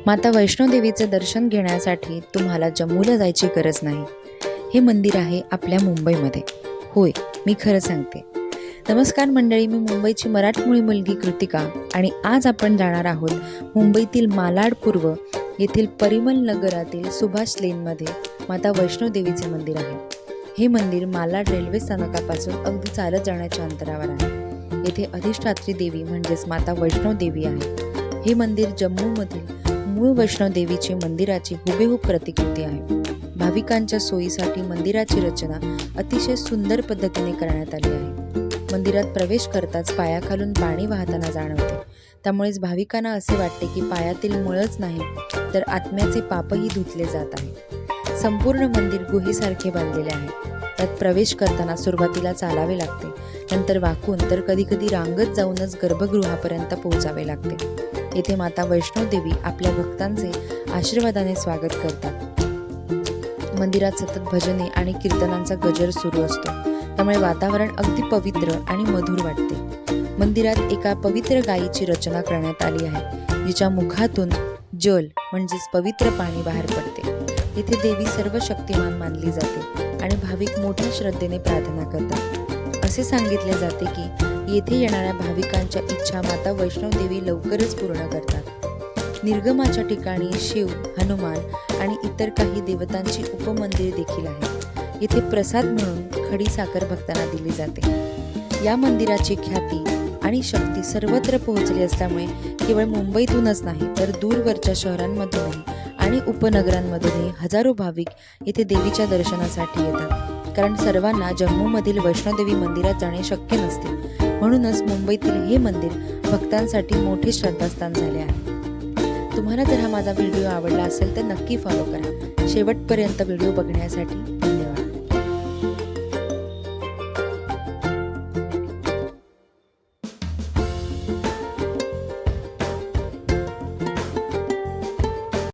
माता वैष्णोदेवीचे दर्शन घेण्यासाठी तुम्हाला जम्मूला जायची गरज नाही. हे मंदिर आहे आपल्या मुंबईमध्ये. होय, मी खरं सांगते. नमस्कार मंडळी, मी मुंबईची मराठमोळी मुलगी कृतिका आणि आज आपण जाणार आहोत मुंबईतील मालाड पूर्व येथील परिमल नगरातील सुभाष लेनमध्ये माता वैष्णोदेवीचे मंदिर आहे. हे मंदिर मालाड रेल्वे स्थानकापासून अगदी चालत जाण्याच्या अंतरावर आहे. येथे अधिष्ठात्री देवी म्हणजेच माता वैष्णोदेवी आहे. हे मंदिर जम्मूमधील मूळ वैष्णोदेवीचे मंदिराची हुबेहूब प्रतिकृती आहे. भाविकांच्या सोयीसाठी मंदिराची रचना अतिशय सुंदर पद्धतीने करण्यात आली आहे. मंदिरात प्रवेश करताच पायाखालून पाणी वाहताना जाणवते. त्यामुळेच भाविकांना असे वाटते की पायातील मुळच नाही तर आत्म्याचे पापही धुतले जात आहे. संपूर्ण मंदिर गुहेसारखे बांधलेले आहे. त्यात प्रवेश करताना सुरुवातीला चालावे लागते, नंतर वाकून तर कधीकधी रांगत जाऊनच गर्भगृहापर्यंत पोहोचावे लागते. येथे माता वैष्णोदेवी आपल्या भक्तांचे आशीर्वादाने स्वागत करतात. मंदिरात सतत भजने आणि कीर्तनांचा गजर सुरू असतो, त्यामुळे वातावरण अगदी पवित्र आणि मधुर वाटते. मंदिरात एका पवित्र गायीची रचना करण्यात आली आहे, जिच्या मुखातून जल म्हणजेच पवित्र पाणी बाहेर पडते. येथे देवी सर्व शक्तिमान मानली जाते आणि भाविक मोठ्या श्रद्धेने प्रार्थना करतात. असे सांगितले जाते की येथे येणाऱ्या भाविकांच्या इच्छा माता वैष्णोदेवी लवकरच पूर्ण करतात. निर्गमाच्या ठिकाणी शिव, हनुमान आणि इतर काही देवतांची उपमंदिरे देखील आहेत. येथे प्रसाद म्हणून खडी साखर भक्तांना दिली जाते. या मंदिराची ख्याती आणि शक्ती सर्वत्र पोहोचली असल्यामुळे केवळ मुंबईतूनच नाही तर दूरवरच्या शहरांमधूनही आणि उपनगरांमधूनही हजारो भाविक येथे देवीच्या दर्शनासाठी येतात. कारण सर्वांना जम्मूमधील वैष्णोदेवी मंदिरात जाणे शक्य नसते. म्हणूनच मुंबईतील हे मंदिर भक्तांसाठी मोठे श्रद्धास्थान झाले आहे. तुम्हाला जर हा माझा व्हिडिओ आवडला असेल तर नक्की फॉलो करा. शेवटपर्यंत व्हिडिओ बघण्यासाठी